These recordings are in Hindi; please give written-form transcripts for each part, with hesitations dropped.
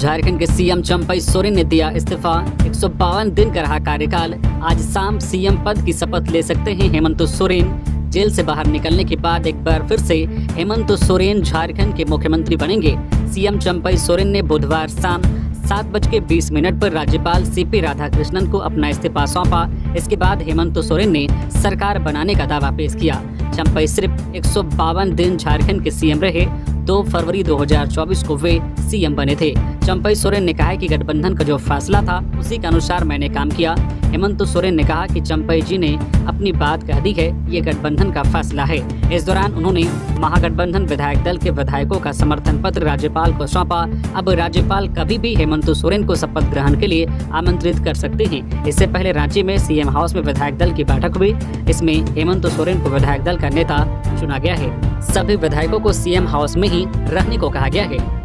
झारखंड के सीएम चंपई सोरेन ने दिया इस्तीफा। 152 दिन का रहा कार्यकाल। आज शाम सीएम पद की शपथ ले सकते हैं हेमंत सोरेन। जेल से बाहर निकलने के बाद एक बार फिर से हेमंत सोरेन झारखंड के मुख्यमंत्री बनेंगे। सीएम चंपई सोरेन ने बुधवार शाम 7:20 पर राज्यपाल सीपी राधाकृष्णन को अपना इस्तीफा सौंपा। इसके बाद हेमंत सोरेन ने सरकार बनाने का दावा पेश किया। चंपई सिर्फ 152 दिन झारखंड के सीएम रहे। 2 फरवरी 2024 को वे सीएम बने थे। चंपई सोरेन ने कहा कि गठबंधन का जो फैसला था उसी के अनुसार मैंने काम किया। हेमंत सोरेन ने कहा कि चंपई जी ने अपनी बात कह दी है, ये गठबंधन का फैसला है। इस दौरान उन्होंने महागठबंधन विधायक दल के विधायकों का समर्थन पत्र राज्यपाल को सौंपा। अब राज्यपाल कभी भी हेमंत सोरेन को शपथ ग्रहण के लिए आमंत्रित कर सकते हैं। इससे पहले रांची में सीएम हाउस में विधायक दल की बैठक हुई। इसमें हेमंत सोरेन को विधायक दल का नेता चुना गया है। सभी विधायकों को सीएम हाउस में ही रहने को कहा गया है।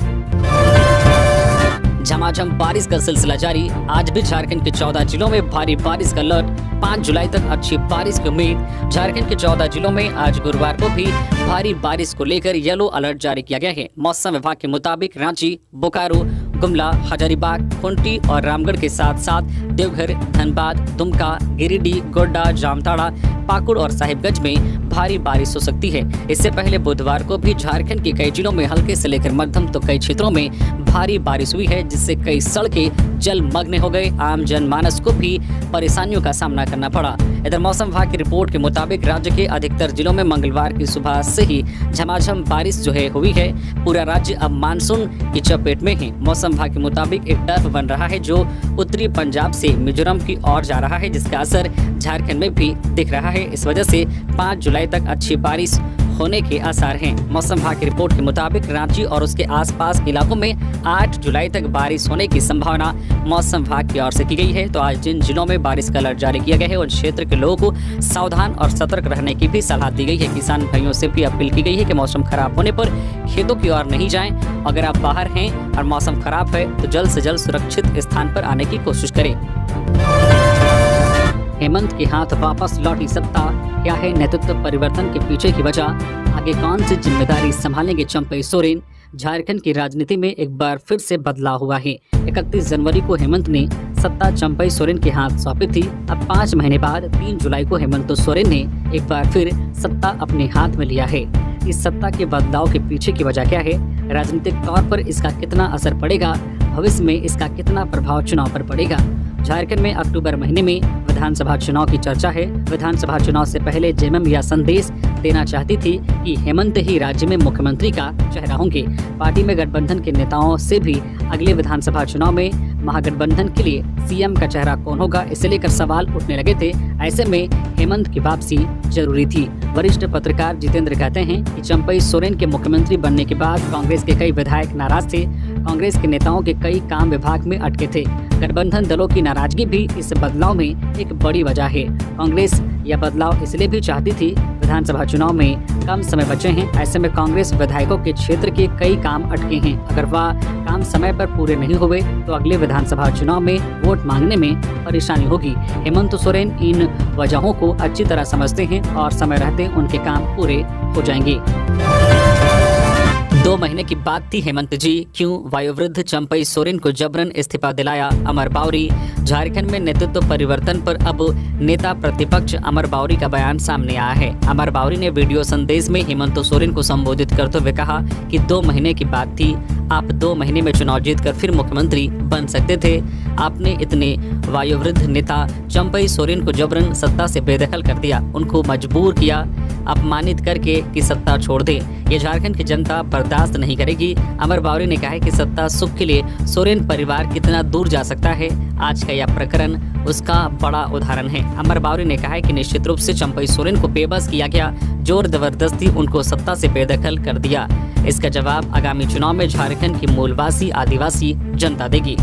झमाझम बारिश का सिलसिला जारी। आज भी झारखंड के 14 जिलों में भारी बारिश का अलर्ट। 5 जुलाई तक अच्छी बारिश की उम्मीद। झारखंड के 14 जिलों में आज गुरुवार को भी भारी बारिश को लेकर येलो अलर्ट जारी किया गया है। मौसम विभाग के मुताबिक रांची, बोकारो, गुमला, हजारीबाग, खूंटी और रामगढ़ के साथ साथ देवघर, धनबाद, दुमका, गिरिडीह, गोड्डा, जामताड़ा, पाकुड़ और साहिबगंज में भारी बारिश हो सकती है। इससे पहले बुधवार को भी झारखंड के कई जिलों में हल्के से लेकर मध्यम तो कई क्षेत्रों में भारी बारिश हुई है, जिससे कई सड़कें जलमग्न हो गए। आम जनमानस को भी परेशानियों का सामना करना पड़ा। इधर मौसम विभाग की रिपोर्ट के मुताबिक राज्य के अधिकतर जिलों में मंगलवार की सुबह से ही झमाझम बारिश हुई है। पूरा राज्य अब मानसून की चपेट में है। मौसम विभाग के मुताबिक एक टर्फ बन रहा है जो उत्तरी पंजाब से मिजोरम की ओर जा रहा है, जिसका असर झारखंड में भी दिख रहा है। इस वजह से 5 जुलाई तक अच्छी बारिश होने के आसार हैं। मौसम विभाग की रिपोर्ट के मुताबिक रांची और उसके आसपास के इलाकों में 8 जुलाई तक बारिश होने की संभावना मौसम विभाग की ओर से की गई है। तो आज जिन जिलों में बारिश का अलर्ट जारी किया गया है उन क्षेत्र के लोगों को सावधान और सतर्क रहने की भी सलाह दी गई है। किसान भाइयों से भी अपील की गई है कि मौसम खराब होने पर खेतों की ओर नहीं जाएं। अगर आप बाहर हैं और मौसम खराब है तो जल्द से जल्द सुरक्षित स्थान पर आने की कोशिश करें। हेमंत के हाथ वापस लौटी सत्ता। क्या है नेतृत्व परिवर्तन के पीछे की वजह? आगे कौन सी जिम्मेदारी संभालेंगे चंपई सोरेन? झारखंड की राजनीति में एक बार फिर से बदलाव हुआ है। 31 जनवरी को हेमंत ने सत्ता चंपई सोरेन के हाथ सौंपी थी। अब 5 महीने बाद 3 जुलाई को हेमंत सोरेन ने एक बार फिर सत्ता अपने हाथ में लिया है। इस सत्ता के बदलाव के पीछे की वजह क्या है? राजनीतिक तौर पर इसका कितना असर पड़ेगा? भविष्य में इसका कितना प्रभाव चुनाव पर पड़ेगा? झारखंड में अक्टूबर महीने में विधानसभा चुनाव की चर्चा है। विधानसभा चुनाव से पहले जेएमएम यह संदेश देना चाहती थी कि हेमंत ही राज्य में मुख्यमंत्री का चेहरा होंगे। पार्टी में गठबंधन के नेताओं से भी अगले विधानसभा चुनाव में महागठबंधन के लिए सीएम का चेहरा कौन होगा, इसे लेकर सवाल उठने लगे थे। ऐसे में हेमंत की वापसी जरूरी थी। वरिष्ठ पत्रकार जितेंद्र कहते हैं कि चंपई सोरेन के मुख्यमंत्री बनने के बाद कांग्रेस के कई विधायक नाराज थे। कांग्रेस के नेताओं के कई काम विभाग में अटके थे। गठबंधन दलों की नाराजगी भी इस बदलाव में एक बड़ी वजह है। कांग्रेस यह बदलाव इसलिए भी चाहती थी, विधानसभा चुनाव में कम समय बचे हैं। ऐसे में कांग्रेस विधायकों के क्षेत्र के कई काम अटके हैं। अगर वह काम समय पर पूरे नहीं हुए तो अगले विधानसभा चुनाव में वोट मांगने में परेशानी होगी। हेमंत सोरेन इन वजहों को अच्छी तरह समझते हैं और समय रहते उनके काम पूरे हो जाएंगे। 2 महीने की बात थी हेमंत जी, क्यों वायोवृद्ध चंपई सोरेन को जबरन इस्तीफा दिलाया? अमर बावरी। झारखंड में नेतृत्व परिवर्तन पर अब नेता प्रतिपक्ष अमर बावरी का बयान सामने आया है। अमर बावरी ने वीडियो संदेश में हेमंत सोरेन को संबोधित करते हुए कहा कि 2 महीने की बात थी। आप 2 महीने में चुनाव जीतकर फिर मुख्यमंत्री बन सकते थे। आपने इतने वायोवृद्ध नेता चंपई सोरेन को जबरन सत्ता से बेदखल कर दिया, उनको मजबूर किया, अपमानित करके कि सत्ता छोड़ दे। ये झारखंड की जनता बर्दाश्त नहीं करेगी। अमर बावरी ने कहा है कि सत्ता सुख के लिए सोरेन परिवार कितना दूर जा सकता है। आज का यह प्रकरण उसका बड़ा उदाहरण है। अमर बावरी ने कहा है कि निश्चित रूप से चंपई सोरेन को बेबस किया गया, जोर जबरदस्ती उनको सत्ता से बेदखल कर दिया। इसका जवाब आगामी चुनाव में झारखंड की मूलवासी आदिवासी जनता देगी।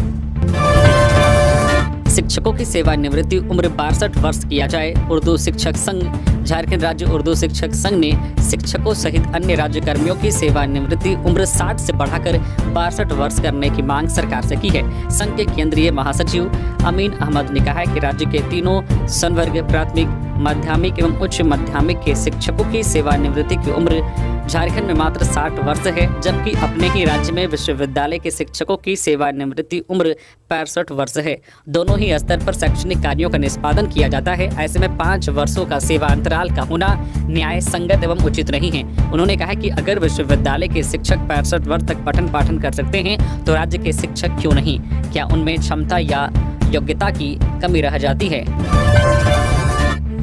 शिक्षकों की सेवानिवृत्ति उम्र 62 वर्ष किया जाए। उर्दू शिक्षक संघ। झारखंड राज्य उर्दू शिक्षक संघ ने शिक्षकों सहित अन्य राज्य कर्मियों की सेवानिवृत्ति उम्र 60 से बढ़ाकर 62 वर्ष करने की मांग सरकार से की है। संघ के केंद्रीय महासचिव अमीन अहमद ने कहा है कि राज्य के तीनों संवर्ग प्राथमिक माध्यमिक एवं उच्च माध्यमिक के शिक्षकों की सेवानिवृत्ति की उम्र झारखंड में मात्र 60 वर्ष है, जबकि अपने ही राज्य में विश्वविद्यालय के शिक्षकों की सेवानिवृत्ति उम्र 65 वर्ष है। दोनों ही स्तर पर शैक्षणिक कार्यों का निष्पादन किया जाता है। ऐसे में 5 वर्षों का सेवा अंतराल का होना न्याय संगत एवं उचित नहीं है। उन्होंने कहा कि अगर विश्वविद्यालय के शिक्षक 65 वर्ष तक पठन पाठन कर सकते हैं तो राज्य के शिक्षक क्यों नहीं? क्या उनमें क्षमता या योग्यता की कमी रह जाती है?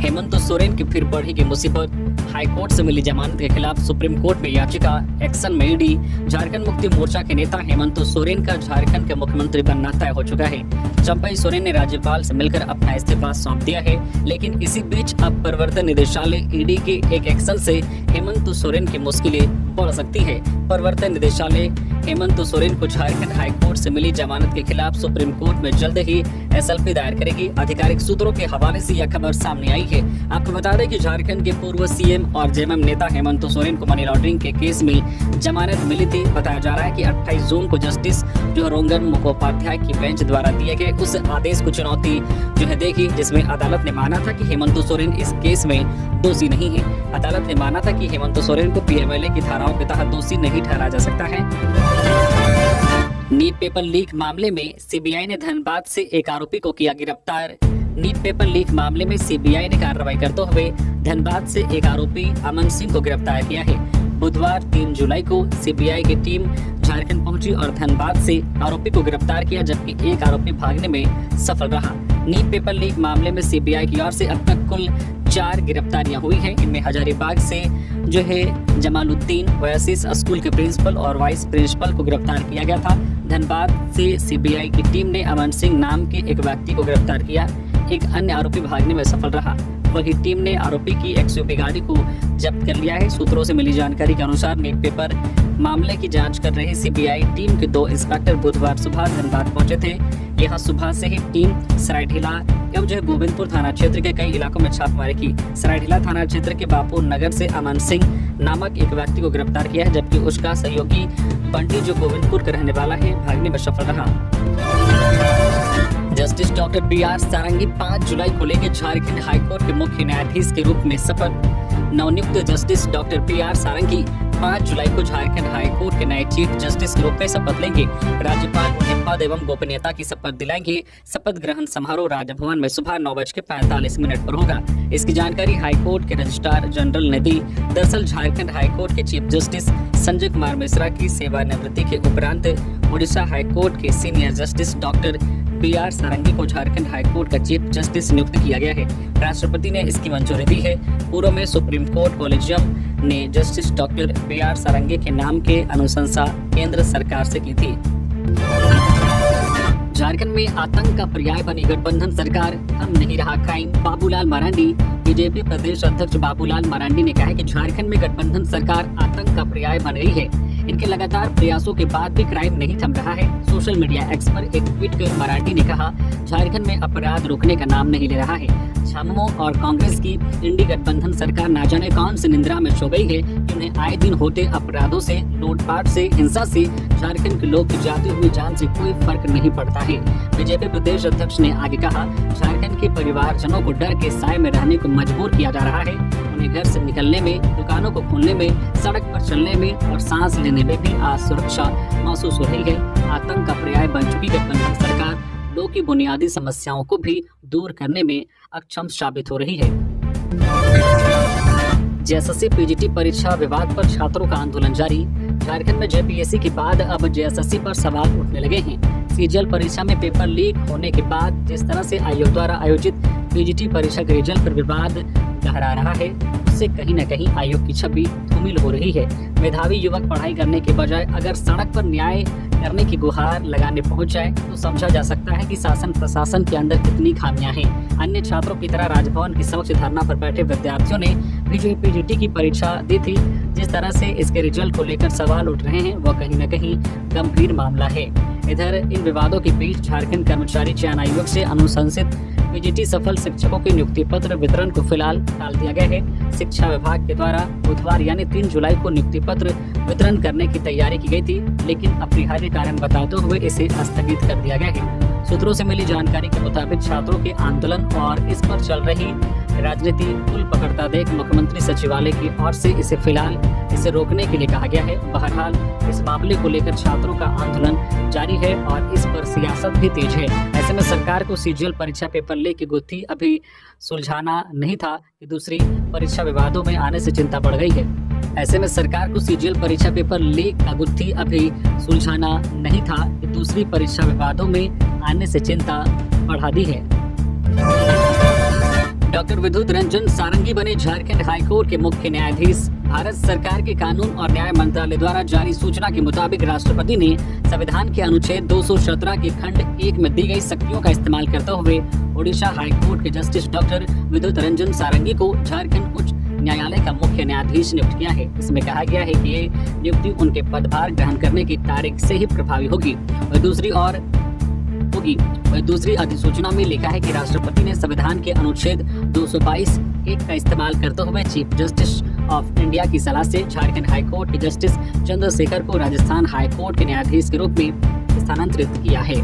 हेमंत सोरेन की फिर बढ़ेगी मुसीबत। हाईकोर्ट से मिली जमानत के खिलाफ सुप्रीम कोर्ट में याचिका, एक्शन में ईडी। झारखंड मुक्ति मोर्चा के नेता हेमंत सोरेन का झारखंड के मुख्यमंत्री बनना तय हो चुका है। चंपई सोरेन ने राज्यपाल से मिलकर अपना इस्तीफा सौंप दिया है, लेकिन इसी बीच अब प्रवर्तन निदेशालय ईडी के एक एक्शन से हेमंत सोरेन की मुश्किलें बढ़ सकती है। प्रवर्तन निदेशालय हेमंत सोरेन को झारखंड हाईकोर्ट से मिली जमानत के खिलाफ सुप्रीम कोर्ट में जल्द ही एसएलपी दायर करेगी। आधिकारिक सूत्रों के हवाले से यह खबर सामने आई है। आपको बता दें कि झारखंड के पूर्व सीएम और जेएमएम नेता हेमंत सोरेन को मनी लॉन्ड्रिंग के केस में जमानत मिली थी। बताया जा रहा है कि 28 जून को जस्टिस रोंगन मुखोपाध्याय की बेंच द्वारा दिए गए उस आदेश को चुनौती देगी, जिसमें अदालत ने माना था कि हेमंत सोरेन इस केस में दोषी नहीं है। अदालत ने माना था कि हेमंत सोरेन को पीएमएलए की धाराओं के तहत दोषी नहीं ठहराया जा सकता है। नीट पेपर लीक मामले में सीबीआई ने धनबाद से एक आरोपी को किया गिरफ्तार। नीट पेपर लीक मामले में सीबीआई ने कार्रवाई करते हुए धनबाद से एक आरोपी अमन सिंह को गिरफ्तार किया है। बुधवार 3 जुलाई को सीबीआई की टीम झारखंड पहुंची और धनबाद से आरोपी को गिरफ्तार किया, जबकि एक आरोपी भागने में सफल रहा। नीट पेपर लीक मामले में सीबीआई की ओर से अब तक कुल 4 गिरफ्तारियां हुई हैं। इनमें हजारीबाग से जमालुद्दीन ओएसिस स्कूल के प्रिंसिपल और वाइस प्रिंसिपल को गिरफ्तार किया गया था। धनबाद से सीबीआई की टीम ने अमन सिंह नाम के एक व्यक्ति को गिरफ्तार किया। एक अन्य आरोपी भागने में सफल रहा। वही टीम ने आरोपी की एक्सयूवी गाड़ी को जब्त कर लिया है। सूत्रों से मिली जानकारी के अनुसार नीट पेपर मामले की जांच कर रही सीबीआई टीम के 2 इंस्पेक्टर बुधवार सुबह धनबाद पहुंचे थे। यहाँ सुबह से ही टीम सरायढीला एवं गोविंदपुर थाना क्षेत्र के कई इलाकों में छापेमारी की। सरायढीला थाना क्षेत्र के बापू नगर से अमन सिंह नामक एक व्यक्ति को गिरफ्तार किया है, जबकि उसका सहयोगी बंटी जो गोविंदपुर का रहने वाला है भागने में सफल रहा। जस्टिस डॉक्टर बीआर सारंगी 5 जुलाई को लेंगे झारखंड हाईकोर्ट के मुख्य न्यायाधीश के रूप में शपथ। नवनियुक्त जस्टिस डॉक्टर बीआर सारंगी 5 जुलाई को झारखंड हाईकोर्ट के नए चीफ जस्टिस के रूप में शपथ लेंगे। राज्यपाल उन्हें पद एवं गोपनीयता की शपथ दिलाएंगे। शपथ ग्रहण समारोह राजभवन में सुबह 9:45 पर होगा। इसकी जानकारी हाईकोर्ट के रजिस्ट्रार जनरल ने दी। दरअसल झारखंड हाईकोर्ट के चीफ जस्टिस संजय कुमार मिश्रा की सेवानिवृत्ति के उपरांत उड़ीसा हाईकोर्ट के सीनियर जस्टिस डॉक्टर बीआर सारंगी को झारखंड हाईकोर्ट का चीफ जस्टिस नियुक्त किया गया है। राष्ट्रपति ने इसकी मंजूरी दी है। पूर्व में सुप्रीम कोर्ट कॉलेजियम ने जस्टिस डॉक्टर बीआर सारंगी के नाम के अनुशंसा केंद्र सरकार से की थी। झारखंड में आतंक का पर्याय बनी गठबंधन सरकार, हम नहीं रहा क्राइम। बाबूलाल मरांडी। बीजेपी प्रदेश अध्यक्ष बाबूलाल मरांडी ने कहा है कि झारखंड में गठबंधन सरकार आतंक का पर्याय बन रही है। इनके लगातार प्रयासों के बाद भी क्राइम नहीं थम रहा है। सोशल मीडिया एक्स पर एक ट्वीट कर मरांडी ने कहा, झारखंड में अपराध रुकने का नाम नहीं ले रहा है। झामुमो और कांग्रेस की इंडी गठबंधन सरकार ना जाने कौन सी निंद्रा में सो गई है कि उन्हें आए दिन होते अपराधों से, लूटपाट से, हिंसा से झारखंड के लोग की जाती हुई जान से कोई फर्क नहीं पड़ता है। बीजेपी प्रदेश अध्यक्ष ने आगे कहा, झारखंड के परिवारजनों को डर के साए में रहने को मजबूर किया जा रहा है। उन्हें घर से निकलने में, दुकानों को खोलने में, सड़क पर चलने में और सांस लेने में भी असुरक्षा महसूस हो रही है। आतंक का पर्याय बन चुकी गठबंधन सरकार लोग की बुनियादी समस्याओं को भी दूर करने में अक्षम साबित हो रही है। जेएसएससी पीजीटी परीक्षा विवाद पर छात्रों का आंदोलन जारी। झारखंड में जेपीएससी के बाद अब जेएसएससी पर सवाल उठने लगे हैं। सीजीएल परीक्षा में पेपर लीक होने के बाद जिस तरह से आयोग द्वारा आयोजित पीजीटी परीक्षा के रिजल्ट पर विवाद गहरा रहा है, उससे कहीं न कहीं आयोग की छवि धूमिल हो रही है। मेधावी युवक पढ़ाई करने के बजाय अगर सड़क पर न्याय करने की गुहार लगाने पहुंच जाए तो समझा जा सकता है कि शासन प्रशासन के अंदर कितनी खामियां हैं। अन्य छात्रों की तरह राजभवन के समक्ष धरना पर बैठे विद्यार्थियों ने भी पीजीटी की परीक्षा दी थी। जिस तरह से इसके रिजल्ट को लेकर सवाल उठ रहे हैं वह कहीं न कहीं गंभीर मामला है। इधर इन विवादों के बीच झारखंड कर्मचारी चयन आयोग से अनुशंसित पीजीटी सफल शिक्षकों के नियुक्ति पत्र वितरण को फिलहाल टाल दिया गया है। शिक्षा विभाग के द्वारा बुधवार यानी 3 जुलाई को नियुक्ति पत्र वितरण करने की तैयारी की गई थी, लेकिन अपरिहार्य कारण बताते हुए इसे स्थगित कर दिया गया है। सूत्रों से मिली जानकारी के मुताबिक छात्रों के आंदोलन और इस पर चल रही राजनीति पुल पकड़ता देख मुख्यमंत्री सचिवालय की ओर से इसे रोकने के लिए कहा गया है। बहरहाल इस मामले को लेकर छात्रों का आंदोलन जारी है और इस पर सियासत भी तेज है। ऐसे में सरकार को सीजीएल परीक्षा पेपर लीक की गुत्थी अभी सुलझाना नहीं था कि दूसरी परीक्षा विवादों में आने से चिंता बढ़ गई है। ऐसे में सरकार को सीजीएल परीक्षा पेपर लीक का गुत्थी अभी सुलझाना नहीं था कि दूसरी परीक्षा विवादों में आने से चिंता बढ़ा दी है। डॉक्टर विद्युत रंजन सारंगी बने झारखंड हाईकोर्ट के मुख्य न्यायाधीश। भारत सरकार के कानून और न्याय मंत्रालय द्वारा जारी सूचना के मुताबिक राष्ट्रपति ने संविधान के अनुच्छेद 217 के खंड 1 में दी गई शक्तियों का इस्तेमाल करते हुए ओडिशा हाईकोर्ट के जस्टिस डॉक्टर विद्युत रंजन सारंगी को झारखंड उच्च न्यायालय का मुख्य न्यायाधीश नियुक्त किया है। इसमें कहा गया है कि ये नियुक्ति उनके पदभार ग्रहण करने की तारीख से ही प्रभावी होगी। वही दूसरी अधिसूचना में लिखा है कि राष्ट्रपति ने संविधान के अनुच्छेद 222(1) का इस्तेमाल करते हुए चीफ जस्टिस ऑफ इंडिया की सलाह से झारखंड हाईकोर्ट के जस्टिस चंद्रशेखर को राजस्थान हाईकोर्ट के न्यायाधीश के रूप में स्थानांतरित किया है।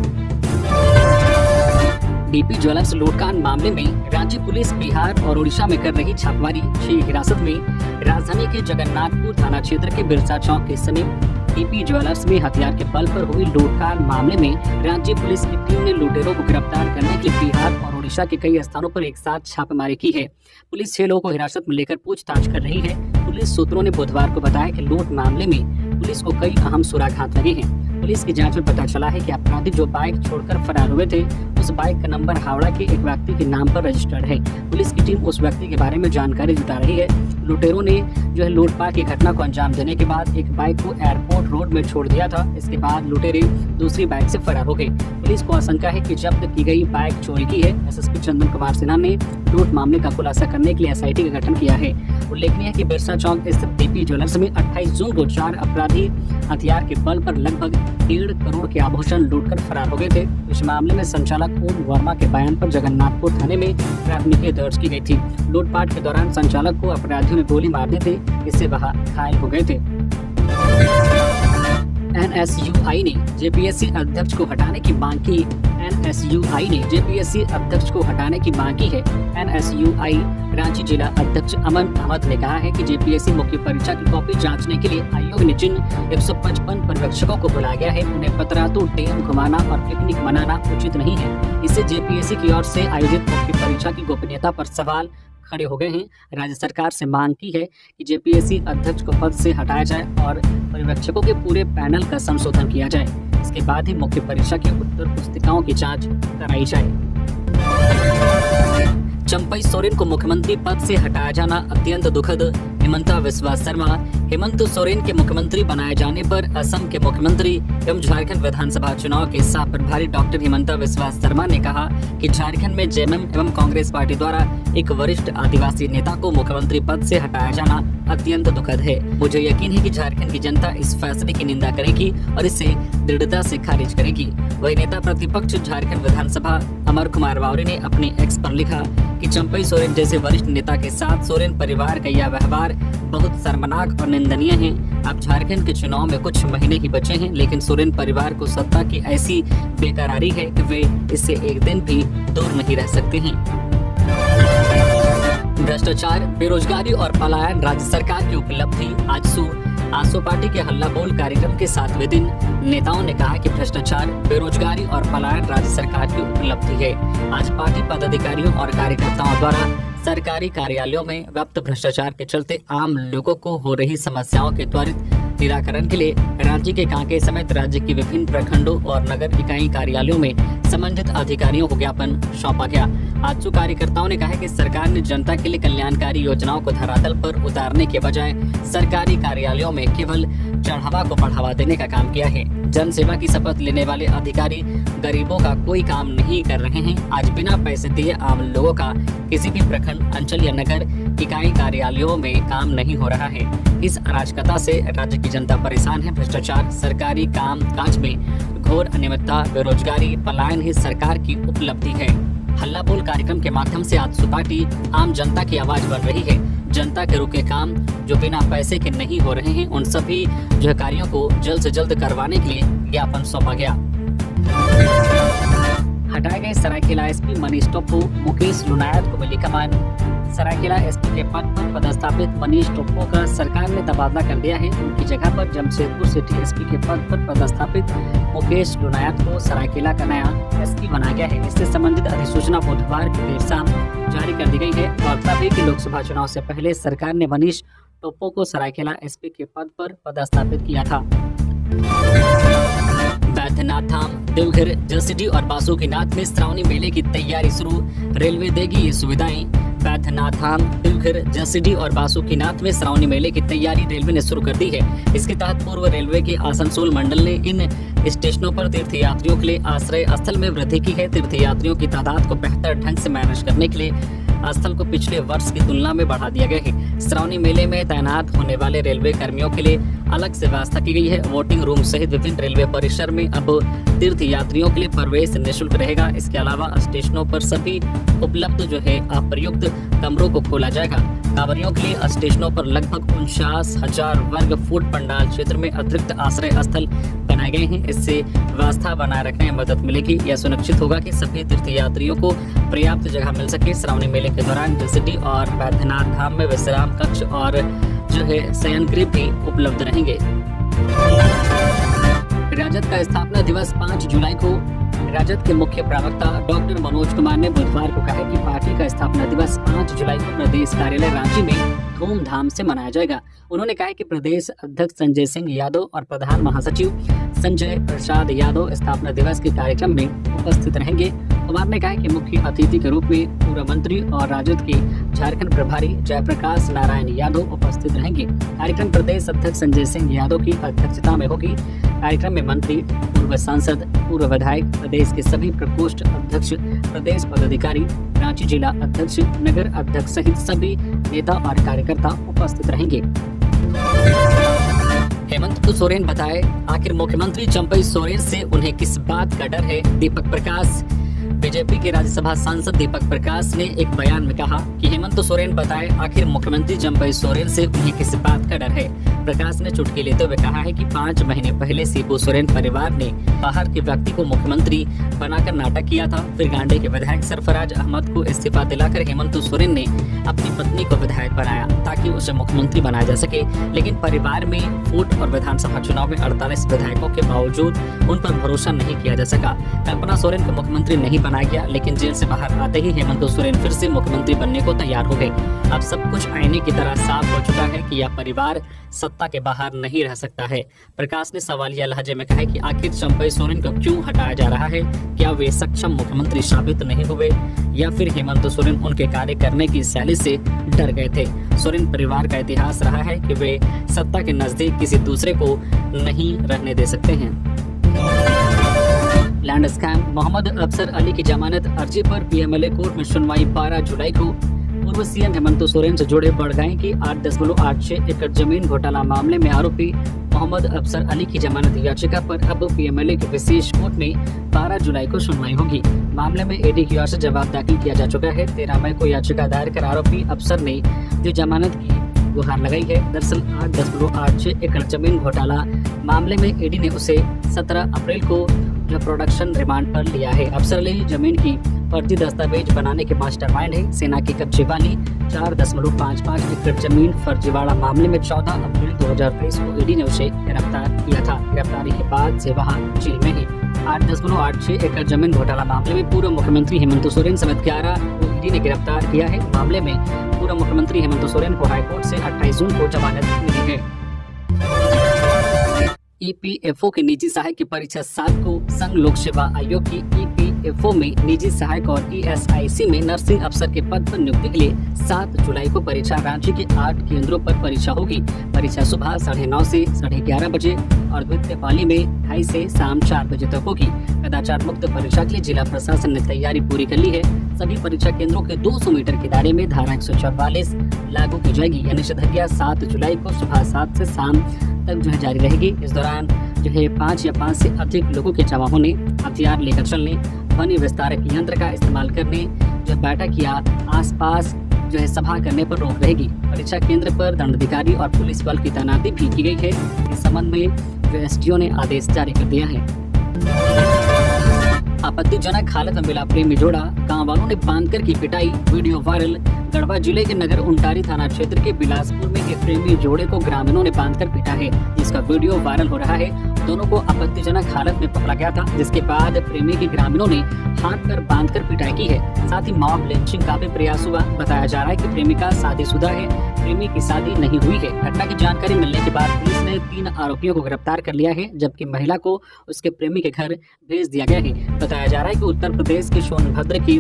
डीपी ज्वेलर्स लूटकांड मामले में राज्य पुलिस बिहार और उड़ीसा में कर रही छापेमारी। हिरासत में राजधानी के जगन्नाथपुर थाना क्षेत्र के बिरसा चौक के समीप डीपी ज्वेलर्स में हथियार के बल पर हुई लूटकांड मामले में राज्य पुलिस की टीम ने लुटेरों को गिरफ्तार करने के लिए बिहार और उड़ीसा के कई स्थानों पर एक साथ छापेमारी की है। पुलिस 6 लोगों को हिरासत में लेकर पूछताछ कर रही है। पुलिस सूत्रों ने बुधवार को बताया कि लूट मामले में पुलिस को कई अहम सुराग लगे हैं। पुलिस की जांच में पता चला है कि अपराधी जो बाइक छोड़कर फरार हुए थे, उस बाइक का नंबर हावड़ा के एक व्यक्ति के नाम पर रजिस्टर्ड है। पुलिस की टीम उस व्यक्ति के बारे में जानकारी जुटा रही है। लुटेरों ने लूटपाट की घटना को अंजाम देने के बाद एक बाइक को एयरपोर्ट रोड में छोड़ दिया था। इसके बाद लुटेरे दूसरी बाइक से फरार हो गए। पुलिस को आशंका है कि जब्त की गई बाइक चोरी की है। एसएसपी चंदन कुमार सिन्हा ने लूट मामले का खुलासा करने के लिए एसआईटी का गठन किया है। उल्लेखनीय है कि बिरसा चौक स्थित डीपी ज्वेलर्स में 28 जून को 4 अपराधी हथियार के बल पर लगभग 1.5 करोड़ के आभूषण लूटकर फरार हो गए थे। इस मामले में संचालक ओम वर्मा के बयान पर जगन्नाथपुर थाने में प्राथमिकी दर्ज की गई थी। लूटपाट के दौरान संचालक को अपराधियों ने गोली मार दी थी, इससे वह घायल हो गए थे। एनएसयूआई ने जेपीएससी अध्यक्ष को हटाने की मांग की। एनएसयूआई ने जेपीएससी अध्यक्ष को हटाने की मांग की है। एनएसयूआई रांची जिला अध्यक्ष अमन अहमद ने कहा है कि जेपीएससी मुख्य परीक्षा की कॉपी जांचने के लिए आयोग ने जिन 155 पर्यवेक्षकों को बुलाया गया है, उन्हें पतरातू डैम घुमाना और पिकनिक मनाना उचित नहीं है। इससे जेपीएससी की ओर से आयोजित मुख्य परीक्षा की गोपनीयता पर सवाल खड़े हो गए हैं। राज्य सरकार से मांग की है कि जेपीएससी अध्यक्ष को पद से हटाया जाए और पर्यवेक्षकों के पूरे पैनल का संशोधन किया जाए। इसके बाद ही मुख्य परीक्षा की उत्तर पुस्तिकाओं की जांच कराई जाए। चंपई सोरेन को मुख्यमंत्री पद से हटाया जाना अत्यंत दुखद। हिमंता बिस्वा शर्मा। हेमंत सोरेन के मुख्यमंत्री बनाए जाने पर असम के मुख्यमंत्री एवं झारखंड विधानसभा चुनाव के सह प्रभारी डॉक्टर हिमंता बिस्वा शर्मा ने कहा कि झारखंड में जेएमएम एवं कांग्रेस पार्टी द्वारा एक वरिष्ठ आदिवासी नेता को मुख्यमंत्री पद से हटाया जाना अत्यंत दुखद है। मुझे यकीन है कि झारखंड की जनता इस फैसले की निंदा करेगी और इसे दृढ़ता से खारिज करेगी। वही नेता प्रतिपक्ष झारखंड विधानसभा अमर कुमार वावरे ने अपने एक्स पर लिखा कि चंपई सोरेन जैसे वरिष्ठ नेता के साथ सोरेन परिवार का यह व्यवहार बहुत शर्मनाक और निंदनीय है। अब झारखंड के चुनाव में कुछ महीने ही बचे हैं, लेकिन सोरेन परिवार को सत्ता की ऐसी बेकरारी है कि वे इससे एक दिन भी दूर नहीं रह सकते हैं। भ्रष्टाचार, बेरोजगारी और पलायन राज्य सरकार की उपलब्धि। आजसू पार्टी के हल्ला बोल कार्यक्रम के 7वें दिन नेताओं ने कहा कि भ्रष्टाचार, बेरोजगारी और पलायन राज्य सरकार की उपलब्धि है। आज पार्टी पदाधिकारियों और कार्यकर्ताओं द्वारा सरकारी कार्यालयों में व्याप्त भ्रष्टाचार के चलते आम लोगों को हो रही समस्याओं के त्वरित निराकरण के लिए राज्य के कांके समेत राज्य के विभिन्न प्रखंडों और नगर इकाई कार्यालयों में संबंधित अधिकारियों को ज्ञापन सौंपा गया। आजसू कार्यकर्ताओं ने कहा कि सरकार ने जनता के लिए कल्याणकारी योजनाओं को धरातल पर उतारने के बजाय सरकारी कार्यालयों में केवल चढ़ावा को बढ़ावा देने का काम किया है। जन सेवा की शपथ लेने वाले अधिकारी गरीबों का कोई काम नहीं कर रहे हैं। आज बिना पैसे दिए आम लोगों का किसी भी प्रखंड, अंचल या नगर इकाई कार्यालयों में काम नहीं हो रहा है। इस अराजकता से राज्य की जनता परेशान है। भ्रष्टाचार, सरकारी काम काज में घोर अनियमितता, बेरोजगारी, पलायन ही सरकार की उपलब्धि है। हल्ला बोल कार्यक्रम के माध्यम से आजसू पार्टी आम जनता की आवाज बन रही है। जनता के रुके काम जो बिना पैसे के नहीं हो रहे हैं, उन सभी कार्यों को जल्द से जल्द करवाने के लिए ज्ञापन सौंपा गया। हटाए गए सरायकेला एसपी मनीष टोप्पो, मुकेश लुनायत को मिली कमान। सरायकेला एसपी के पद पर पदस्थापित मनीष टोप्पो का सरकार ने तबादला कर दिया है। उनकी जगह पर जमशेदपुर सिटी एसपी के पद पर पदस्थापित मुकेश लुनायत को सरायकेला का नया एसपी बनाया गया है। इससे संबंधित अधिसूचना बुधवार की देर शाम जारी कर दी गई है। गौरतलब है कि लोकसभा चुनाव से पहले सरकार ने मनीष टोप्पो को सरायकेला एसपी के पद पर पदस्थापित किया था। बैद्यनाथ धाम, देवघर, जसीडीह और बासुकीनाथ में श्रावणी मेले की तैयारी शुरू, रेलवे देगी ये सुविधाएं। बैद्यनाथ धाम, देवघर, जसीडीह और बासुकीनाथ में श्रावणी मेले की तैयारी रेलवे ने शुरू कर दी है। इसके तहत पूर्व रेलवे के आसनसोल मंडल ने इन स्टेशनों पर तीर्थयात्रियों के लिए आश्रय स्थल में वृद्धि की है। तीर्थयात्रियों की तादाद को बेहतर ढंग से मैनेज करने के लिए स्थल को पिछले वर्ष की तुलना में बढ़ा दिया गया है। श्रावणी मेले में तैनात होने वाले रेलवे कर्मियों के लिए अलग से व्यवस्था की गई है। वोटिंग रूम सहित विभिन्न रेलवे परिसर में अब तीर्थ यात्रियों के लिए प्रवेश निःशुल्क रहेगा। इसके अलावा स्टेशनों पर सभी उपलब्ध अप्रयुक्त कमरों को खोला जाएगा। कांवरियों के लिए स्टेशनों पर लगभग 49,000 वर्ग फुट पंडाल क्षेत्र में अतिरिक्त आश्रय स्थल बनाए गए हैं। इससे व्यवस्था बनाए रखने में मदद मिलेगी। यह सुनिश्चित होगा कि सभी तीर्थयात्रियों को पर्याप्त जगह मिल सके। श्रावणी मेले के दौरान जसीडीह और बैद्यनाथ धाम में विश्राम कक्ष और शयन गृह भी उपलब्ध रहेंगे। राजद का स्थापना दिवस 5 जुलाई को राजद के मुख्य प्रवक्ता डॉक्टर मनोज कुमार ने बुधवार को कहा कि पार्टी का स्थापना दिवस 5 जुलाई को प्रदेश कार्यालय रांची में धूमधाम से मनाया जाएगा। उन्होंने कहा कि प्रदेश अध्यक्ष संजय सिंह यादव और प्रधान महासचिव संजय प्रसाद यादव स्थापना दिवस के कार्यक्रम में उपस्थित रहेंगे। कुमार ने कहा कि मुख्य अतिथि के रूप में पूर्व मंत्री और राजद के झारखंड प्रभारी जयप्रकाश नारायण यादव उपस्थित रहेंगे। कार्यक्रम प्रदेश अध्यक्ष संजय सिंह यादव की अध्यक्षता में होगी। कार्यक्रम में मंत्री, पूर्व सांसद, पूर्व विधायक, प्रदेश के सभी प्रकोष्ठ अध्यक्ष, प्रदेश पदाधिकारी, रांची जिला अध्यक्ष, नगर अध्यक्ष सहित सभी नेता और कार्यकर्ता उपस्थित रहेंगे। हेमंत सोरेन बताए, आखिर मुख्यमंत्री चंपई सोरेन से उन्हें किस बात का डर है। दीपक प्रकाश, बीजेपी के राज्यसभा सांसद दीपक प्रकाश ने एक बयान में कहा कि हेमंत सोरेन बताए, आखिर मुख्यमंत्री चंपई सोरेन से उन्हें किस बात का डर है। प्रकाश ने चुटकी लेते हुए कहा है कि 5 महीने पहले शिबू सोरेन परिवार ने बाहर के व्यक्ति को मुख्यमंत्री बनाकर नाटक किया था। फिर गांडे के विधायक सरफराज अहमद को इस्तीफा दिलाकर हेमंत सोरेन ने अपनी पत्नी को विधायक बनाया ताकि उसे मुख्यमंत्री बनाया जा सके। लेकिन परिवार में फूट और विधानसभा चुनाव में 48 विधायकों के बावजूद उन पर भरोसा नहीं किया जा सका। कल्पना सोरेन को मुख्यमंत्री नहीं बनाया गया, लेकिन जेल से बाहर आते ही हेमंत सोरेन फिर से मुख्यमंत्री बनने को तैयार हो गए। अब सब कुछ आईने की तरह साफ हो चुका है कि यह परिवार सत्ता के बाहर नहीं रह सकता है। प्रकाश ने सवालिया लहजे में कहा कि आखिर चंपई सोरेन को क्यों हटाया जा रहा है। क्या वे सक्षम मुख्यमंत्री साबित नहीं हुए या फिर हेमंत सोरेन उनके कार्य करने की शैली से डर गए थे। सोरेन परिवार का इतिहास रहा है कि वे सत्ता के नजदीक किसी दूसरे को नहीं रहने दे सकते हैं। लैंड स्कैम, मोहम्मद अफसर अली की जमानत अर्जी पर पीएमएलए कोर्ट में सुनवाई 12 जुलाई को। पूर्व सीएम हेमंत सोरेन से जुड़े बड़गांव की 8.86 एकड़ जमीन घोटाला मामले में आरोपी मोहम्मद अफसर अली की जमानत याचिका पर अब पीएमएलए के विशेष कोर्ट में 12 जुलाई को सुनवाई होगी। मामले में ईडी की ओर से जवाब दाखिल किया जा चुका है। 13 मई को याचिका दायर कर आरोपी अफसर ने जो जमानत की गुहार लगाई है। दरअसल 8.86 एकड़ जमीन घोटाला मामले में ईडी ने उसे 17 अप्रैल को प्रोडक्शन रिमांड पर लिया है। अफसर अली जमीन की फर्जी दस्तावेज बनाने के मास्टरमाइंड है। सेना की कब्जे वाली 4.55 एकड़ जमीन फर्जीवाड़ा मामले में 14 अप्रैल 2023 को ईडी ने उसे गिरफ्तार किया था। गिरफ्तारी के बाद से वहां जेल में है। 8.86 एकड़ जमीन घोटाला मामले में पूर्व मुख्यमंत्री हेमंत सोरेन समेत 11 को ईडी ने गिरफ्तार किया है। मामले में पूर्व मुख्यमंत्री हेमंत सोरेन को हाईकोर्ट से 28 जून को जमानत मिली है। ईपीएफओ के निजी सहायक की परीक्षा 7 को। संघ लोक सेवा आयोग की ईपीएफओ में निजी सहायक और ईएसआईसी में नर्सिंग अफसर के पद पर नियुक्ति के लिए 7 जुलाई को परीक्षा रांची के 8 केंद्रों पर परीक्षा होगी। परीक्षा सुबह 9:30 से 11:30 बजे और द्वितीय पाली में 2:30 से शाम 4 बजे तक होगी। कदाचार मुक्त परीक्षा के लिए जिला प्रशासन ने तैयारी पूरी कर ली है। सभी परीक्षा केंद्रों के 200 मीटर के दायरे में धारा 144 लागू की जाएगी। यह निषेधाज्ञा 7 जुलाई को सुबह 7 से शाम तक जारी रहेगी। इस दौरान 5 या 5 से अधिक लोगों के जमा होने, हथियार लेकर चलने, ध्वनि विस्तारक यंत्र का इस्तेमाल करने, बैठक या आसपास सभा करने पर रोक रहेगी। परीक्षा केंद्र पर दंडाधिकारी और पुलिस बल की तैनाती भी की गई है। इस संबंध में एसडीओ ने आदेश जारी कर दिया है। आपत्तिजनक हालत में मिला प्रेमी जोड़ा, गांव वालों ने बांधकर की पिटाई, वीडियो वायरल। गढ़वा जिले के नगर उंटारी थाना क्षेत्र के बिलासपुर में एक प्रेमी जोड़े को ग्रामीणों ने बांधकर पीटा है, जिसका वीडियो वायरल हो रहा है। दोनों को आपत्तिजनक हालत में पकड़ा गया था, जिसके बाद प्रेमी के ग्रामीणों ने हाथ पर बांधकर पिटाई की है। साथ ही मॉब लिंचिंग का भी प्रयास हुआ। बताया जा रहा है कि प्रेमिका शादीशुदा है, प्रेमी की शादी नहीं हुई है। घटना की जानकारी मिलने के बाद पुलिस ने 3 आरोपियों को गिरफ्तार कर लिया है, जबकि महिला को उसके प्रेमी के घर भेज दिया गया है। बताया जा रहा है कि उत्तर प्रदेश के सोनभद्र की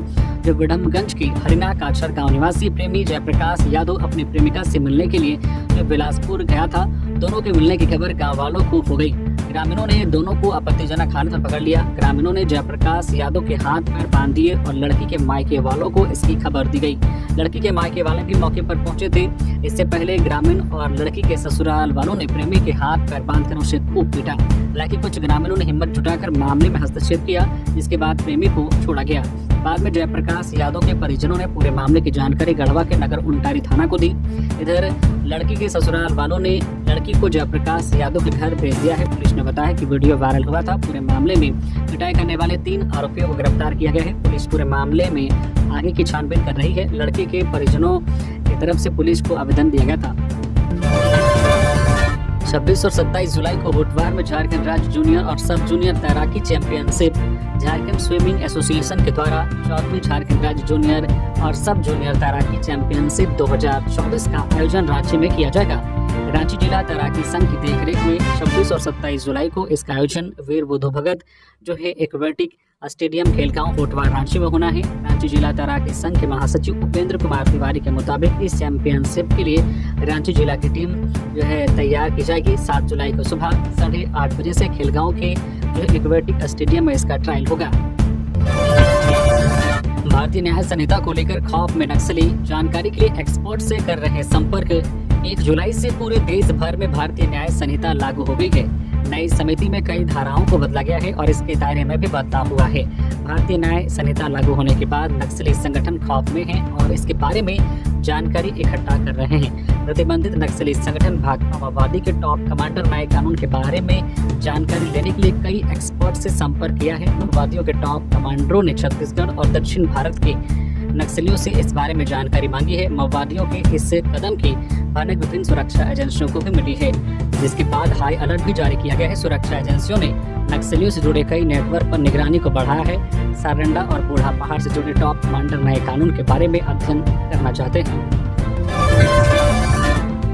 विडमगंज की हरिना काछर गांव निवासी प्रेमी जयप्रकाश यादव अपनी प्रेमिका से मिलने के लिए बिलासपुर गया था। दोनों के मिलने की खबर गाँव वालों को हो गई। ग्रामीणों ने दोनों को आपत्तिजनक हालत में पकड़ लिया। ग्रामीणों ने जयप्रकाश यादव के हाथ पैर बांध दिए और लड़की के मायके वालों को इसकी खबर दी गई। लड़की के मायके वाले भी मौके पर पहुंचे थे। इससे पहले ग्रामीण और लड़की के ससुराल वालों ने प्रेमी के हाथ पैर बांधकर उसे खूब पीटा। हालांकि कुछ ग्रामीणों ने हिम्मत जुटाकर मामले में हस्तक्षेप किया, जिसके बाद प्रेमी को छोड़ा गया। बाद में जयप्रकाश यादव के परिजनों ने पूरे मामले की जानकारी गढ़वा के नगर उंटारी थाना को दी। इधर लड़की के ससुराल वालों ने लड़की को जयप्रकाश यादव के घर भेज दिया है। पुलिस ने बताया कि वीडियो वायरल हुआ था। पूरे मामले में पिटाई करने वाले 3 आरोपियों को गिरफ्तार किया गया है। पुलिस पूरे मामले में आगे की छानबीन कर रही है। लड़के के परिजनों की तरफ से पुलिस को आवेदन दिया गया था। 26 और 27 जुलाई को होटवार में झारखंड राज्य जूनियर और सब जूनियर तैराकी चैंपियनशिप झारखंड स्विमिंग एसोसिएशन के द्वारा 4वीं झारखंड राज्य जूनियर और सब जूनियर तैराकी चैंपियनशिप 2024 का आयोजन रांची में किया जाएगा। रांची जिला तैराकी संघ की देखरेख में 26 और 27 जुलाई को इसका आयोजन वीर बुद्धू भगत जो है एक्वेटिक स्टेडियम खेलगांव होटवार रांची में होना है। रांची जिला तैराकी संघ के महासचिव उपेंद्र कुमार तिवारी के मुताबिक इस चैंपियनशिप के लिए रांची जिला की टीम जो है तैयार की जाएगी। 7 जुलाई को सुबह 8:30 बजे से खेलगांव के जो एक्वेटिक स्टेडियम में इसका ट्रायल होगा। भारतीय न्याय संहिता को लेकर खौफ में नक्सली, जानकारी के लिए एक्सपर्ट से कर रहे संपर्क। 1 जुलाई से पूरे देश भर में भारतीय न्याय संहिता लागू हो गई है। नई समिति में कई धाराओं को बदला गया है और इसके दायरे में भी बदलाव हुआ है। भारतीय न्याय संहिता लागू होने के बाद नक्सली संगठन खौफ में हैं और इसके बारे में जानकारी इकट्ठा कर रहे हैं। प्रतिबंधित नक्सली संगठन भाकपा माओवादी के टॉप कमांडर नए कानून के बारे में जानकारी लेने के लिए कई एक्सपर्ट से संपर्क किया है। माओवादियों के टॉप कमांडरों ने छत्तीसगढ़ और दक्षिण भारत के नक्सलियों से इस बारे में जानकारी मांगी है। माओवादियों के इस कदम की भनक विभिन्न सुरक्षा एजेंसियों को भी मिली है, जिसके बाद हाई अलर्ट भी जारी किया गया है। सुरक्षा एजेंसियों ने नक्सलियों से जुड़े कई नेटवर्क पर निगरानी को बढ़ाया है। सारंडा और बूढ़ा पहाड़ से जुड़े टॉप कमांडर नए कानून के बारे में अध्ययन करना चाहते हैं।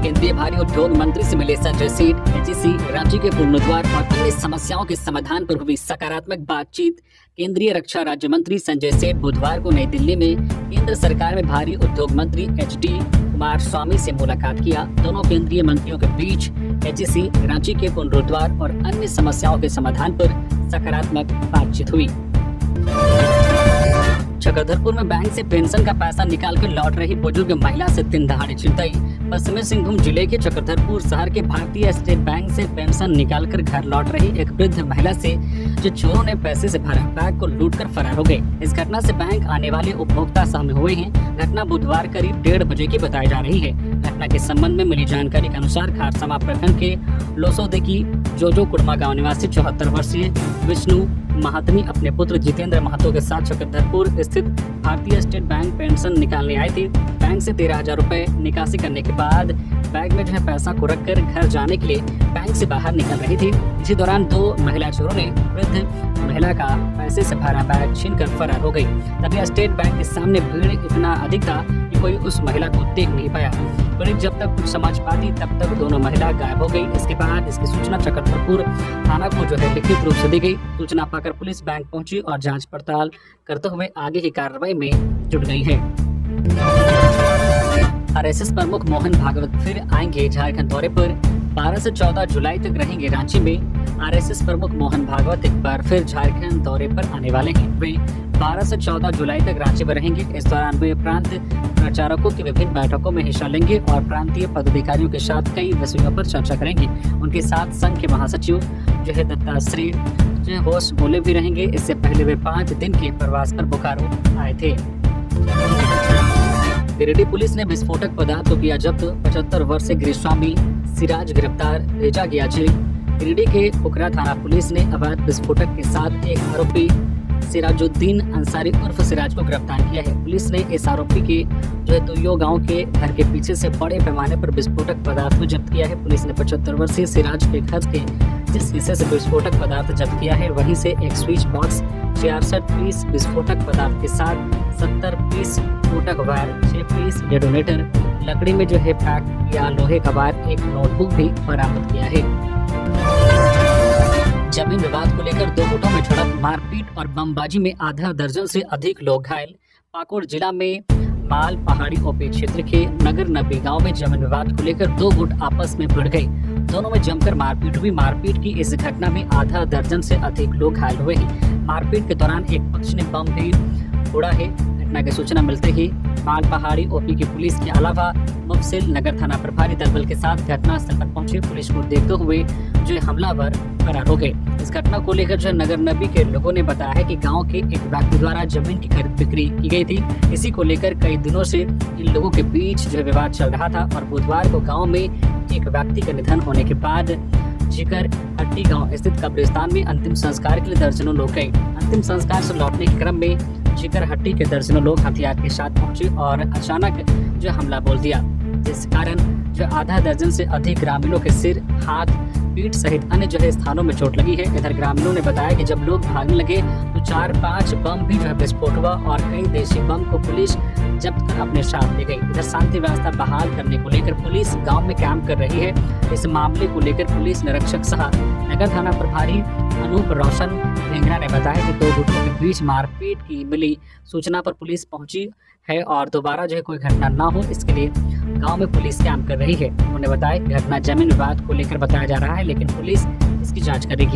केंद्रीय भारी उद्योग मंत्री से मिले संजय सेठ। एचईसी रांची के पुनरुद्धार और अन्य समस्याओं के समाधान पर हुई सकारात्मक बातचीत। केंद्रीय रक्षा राज्य मंत्री संजय सेठ बुधवार को नई दिल्ली में केंद्र सरकार में भारी उद्योग मंत्री एचडी कुमारस्वामी से मुलाकात किया। दोनों केंद्रीय मंत्रियों के बीच एचईसी रांची के पुनरुद्धार और अन्य समस्याओं के समाधान पर सकारात्मक बातचीत हुई। चक्रधरपुर में बैंक से पेंशन का पैसा निकालकर लौट रही बुजुर्ग महिला से दिन दहाड़े छिनताई। पश्चिमी सिंहभूम जिले के चक्रधरपुर शहर के भारतीय स्टेट बैंक से पेंशन निकालकर घर लौट रही एक वृद्ध महिला से जो चोरों ने पैसे से भरा बैग को लूटकर फरार हो गए। इस घटना से बैंक आने वाले उपभोक्ता सामने हुए हैं। घटना बुधवार करीब 1:30 बजे की बताई जा रही है। घटना के संबंध में मिली जानकारी के अनुसार खारसमा प्रखंड के लोसोदे की जोजो कुड़मा गाँव निवासी 74 वर्षीय विष्णु महात्मी अपने पुत्र जितेंद्र महतो के साथ चक्रधरपुर स्थित भारतीय स्टेट बैंक पेंशन निकालने आई थी। बैंक से 13,000 रुपए निकासी करने के बाद बैग में जो है पैसा को रखकर घर जाने के लिए बैंक से बाहर निकल रही थी। इसी दौरान 2 महिला चोरों ने वृद्ध महिला का पैसे से भरा बैग छीनकर फरार हो गई। तभी स्टेट बैंक के सामने भीड़ इतना अधिक था कि कोई उस महिला को देख नहीं पाया। पुलिस जब तक कुछ समझ पाती तब तक दोनों महिला गायब हो गई। इसके बाद इसकी सूचना चक्रधरपुर थाना को जो है लिखित रूप से दी गई। सूचना पाकर पुलिस बैंक पहुंची और जांच पड़ताल करते हुए आगे की कार्रवाई में जुट गई है। आरएसएस प्रमुख मोहन भागवत फिर आएंगे झारखंड दौरे पर। 12 से 14 जुलाई तक रहेंगे रांची में। आरएसएस प्रमुख मोहन भागवत एक बार फिर झारखंड दौरे पर आने वाले हैं। वे 12 से 14 जुलाई तक रांची में रहेंगे। इस दौरान वे प्रांत प्रचारकों की विभिन्न बैठकों में हिस्सा लेंगे और प्रांतीय पदाधिकारियों के साथ कई विषयों पर चर्चा करेंगे। उनके साथ संघ के महासचिव जो है दत्ताश्री जो होस्ट बोले भी रहेंगे। इससे पहले वे 5 दिन के प्रवास पर बोकारो आए थे। गिरिडीह पुलिस ने विस्फोटक पदार्थ को किया जब्त। 75 वर्षीय गृहस्वामी सिराज गिरफ्तार, भेजा गया जेल। गिरिडीह के खुखरा थाना पुलिस ने अवैध विस्फोटक के साथ एक आरोपी सिराजुद्दीन अंसारी उर्फ सिराज को गिरफ्तार किया है। पुलिस ने इस आरोपी के तुयो गांव के घर के पीछे से बड़े पैमाने पर विस्फोटक पदार्थ को जब्त किया है। पुलिस ने 75 वर्षीय सिराज के घर के जिस हिस्से से विस्फोटक पदार्थ जब्त किया है वहीं से एक स्विच बॉक्स, 66 पीस विस्फोटक पदार्थ के साथ 70 पीस स्फोटक वायर, 6 पीस डेटोनेटर, लकड़ी में पैक किया लोहे का वायर, एक नोटबुक भी बरामद किया है। जमीन विवाद को लेकर दो गुटों में झड़प, मारपीट और बमबाजी में आधा दर्जन से अधिक लोग घायल। पाकुड़ जिला में माल पहाड़ी ओपी क्षेत्र के नगर नबी गांव में जमीन विवाद को लेकर दो गुट आपस में भिड़ गए। दोनों में जमकर मारपीट हुई। मारपीट की इस घटना में आधा दर्जन से अधिक लोग घायल हुए हैं। मारपीट के दौरान एक पक्ष ने बम भी फोड़ा है। घटना की सूचना मिलते ही माल पहाड़ी ओपी की पुलिस के अलावा मुफसिल नगर थाना प्रभारी दलबल के साथ घटनास्थल पर पहुंचे। पुलिस को देखते हुए हमलावर फरार हो गए। इस घटना को लेकर नगर नबी के लोगों ने बताया है कि गांव के एक व्यक्ति द्वारा जमीन की खरीद बिक्री की गई थी। इसी को लेकर कई दिनों से इन लोगों के बीच विवाद चल रहा था और बुधवार को गाँव में एक व्यक्ति का निधन होने के बाद जिकर हट्टी गांव स्थित कब्रिस्तान में अंतिम संस्कार के लिए दर्जनों लोग गए। अंतिम संस्कार से लौटने के क्रम में जिकर हट्टी के दर्जनों लोग हथियार के साथ पहुंचे और अचानक हमला बोल दिया, जिस कारण आधा दर्जन से अधिक ग्रामीणों के सिर, हाथ, पीठ सहित अन्य स्थानों में चोट लगी है। इधर ग्रामीणों ने बताया कि जब लोग भागने लगे तो 4-5 बम भी विस्फोट हुआ और कई देशी बम को पुलिस जब्त कर अपने साथ ले गई। इधर शांति व्यवस्था बहाल करने को लेकर पुलिस गांव में कैंप कर रही है। इस मामले को लेकर पुलिस निरीक्षक सह नगर थाना प्रभारी अनूप रोशन ढेंगरा ने बताया कि दो गुटों के बीच मारपीट की मिली सूचना पर पुलिस पहुंची है और दोबारा कोई घटना ना हो इसके लिए गांव में पुलिस कैंप कर रही है। उन्होंने बताया कि घटना जमीन विवाद को लेकर बताया जा रहा है, लेकिन पुलिस इसकी जांच करेगी।